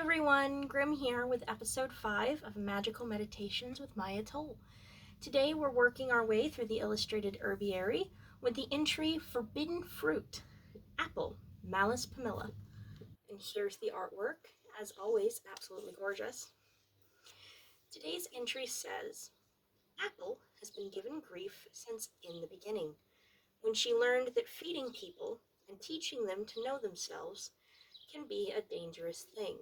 everyone, Grim here with episode 5 of Magical Meditations with Maia. Today we're working our way through the Illustrated Herbiary with the entry Forbidden Fruit, Apple, Malus Pamela. And here's the artwork, as always, absolutely gorgeous. Today's entry says, Apple has been given grief since in the beginning, when she learned that feeding people and teaching them to know themselves can be a dangerous thing.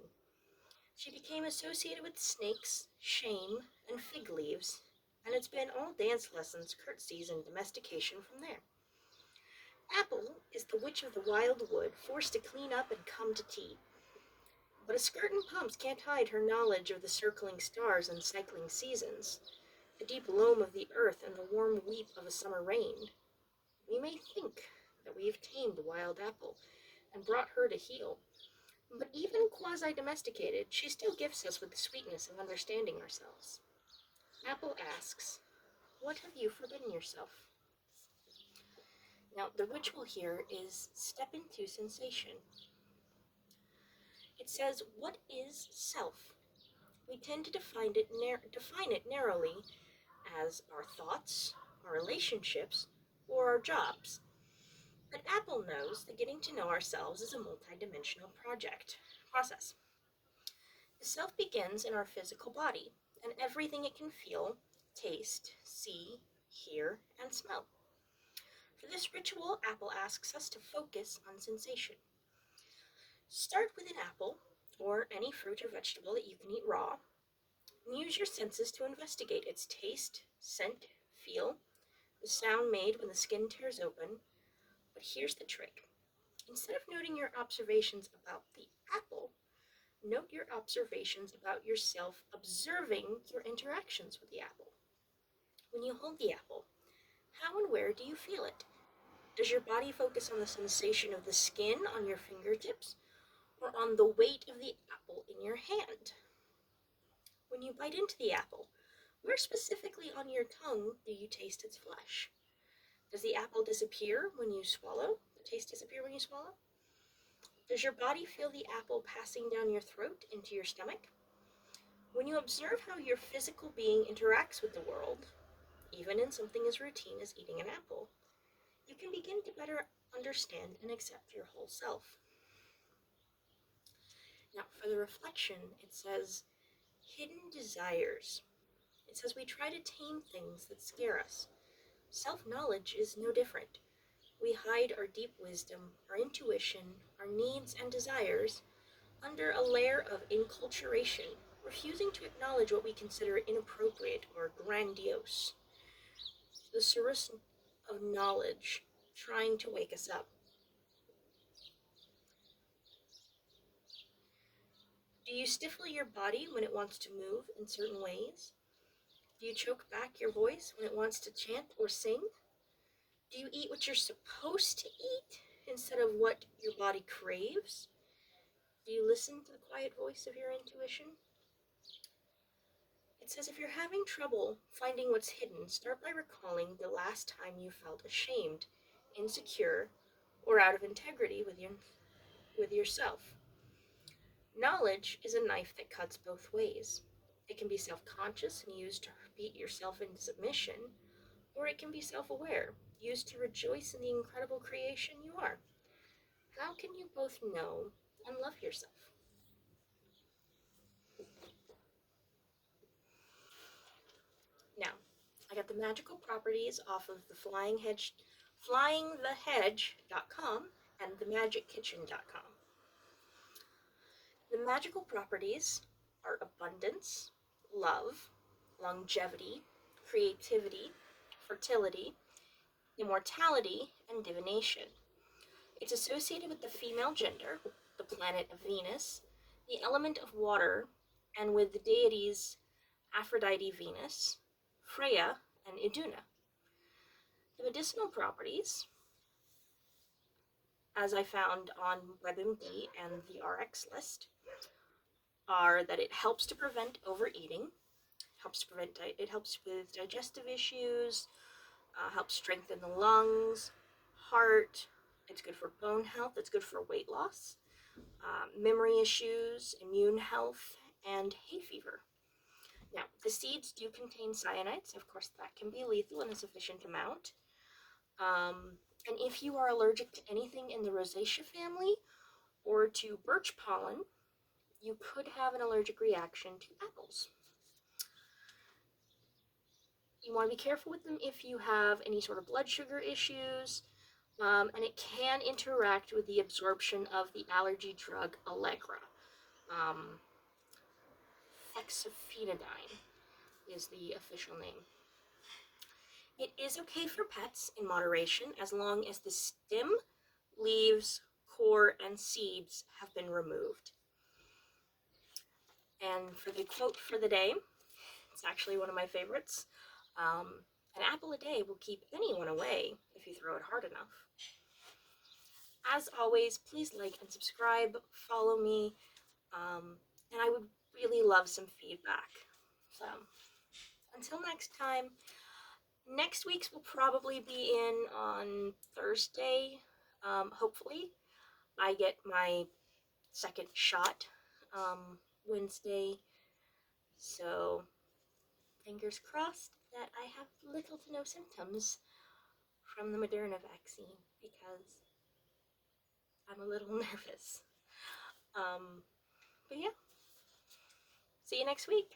She became associated with snakes, shame, and fig leaves, and it's been all dance lessons, curtsies, and domestication from there. Apple is the witch of the wild wood, forced to clean up and come to tea. But a skirt and pumps can't hide her knowledge of the circling stars and cycling seasons, the deep loam of the earth and the warm weep of a summer rain. We may think that we have tamed the wild apple and brought her to heel, but even quasi-domesticated, she still gifts us with the sweetness of understanding ourselves. Apple asks, what have you forbidden yourself? Now, the ritual here is step into sensation. It says, what is self? We tend to define it narrowly as our thoughts, our relationships, or our jobs. But Apple knows that getting to know ourselves is a multidimensional process. The self begins in our physical body and everything it can feel, taste, see, hear, and smell. For this ritual, Apple asks us to focus on sensation. Start with an apple, or any fruit or vegetable that you can eat raw, and use your senses to investigate its taste, scent, feel, the sound made when the skin tears open. But here's the trick. Instead of noting your observations about the apple, note your observations about yourself observing your interactions with the apple. When you hold the apple, how and where do you feel it? Does your body focus on the sensation of the skin on your fingertips or on the weight of the apple in your hand? When you bite into the apple, where specifically on your tongue do you taste its flesh? Does the apple disappear when you swallow? The taste disappear when you swallow? Does your body feel the apple passing down your throat into your stomach? When you observe how your physical being interacts with the world, even in something as routine as eating an apple, you can begin to better understand and accept your whole self. Now, for the reflection, it says, hidden desires. It says we try to tame things that scare us. Self-knowledge is no different. We hide our deep wisdom, our intuition, our needs and desires under a layer of enculturation, refusing to acknowledge what we consider inappropriate or grandiose. The source of knowledge trying to wake us up. Do you stifle your body when it wants to move in certain ways? Do you choke back your voice when it wants to chant or sing? Do you eat what you're supposed to eat instead of what your body craves? Do you listen to the quiet voice of your intuition? It says if you're having trouble finding what's hidden, start by recalling the last time you felt ashamed, insecure, or out of integrity with yourself. Knowledge is a knife that cuts both ways. It can be self-conscious and used to beat yourself into submission, or it can be self-aware, used to rejoice in the incredible creation you are. How can you both know and love yourself? Now, I got the magical properties off of the flyingthehedge.com and themagickitchen.com. The magical properties are abundance, love, longevity, creativity, fertility, immortality, and divination. It's associated with the female gender, the planet of Venus, the element of water, and with the deities Aphrodite Venus, Freya, and Iduna. The medicinal properties, as I found on WebMD and the RX list, are that it helps to prevent overeating, it helps with digestive issues, helps strengthen the lungs, heart. It's good for bone health. It's good for weight loss. memory issues, immune health, and hay fever. Now, the seeds do contain cyanides. Of course, that can be lethal in a sufficient amount. And if you are allergic to anything in the rosacea family or to birch pollen, you could have an allergic reaction to apples. You want to be careful with them if you have any sort of blood sugar issues, and it can interact with the absorption of the allergy drug Allegra. Fexofenadine is the official name. It is okay for pets in moderation as long as the stem, leaves, core, and seeds have been removed. And for the quote for the day, it's actually one of my favorites. An apple a day will keep anyone away if you throw it hard enough. As always, please like and subscribe, follow me, and I would really love some feedback. So, until next time, next week's will probably be in on Thursday. Hopefully, I get my second shot Wednesday. So, fingers crossed that I have little to no symptoms from the Moderna vaccine because I'm a little nervous. But yeah, see you next week.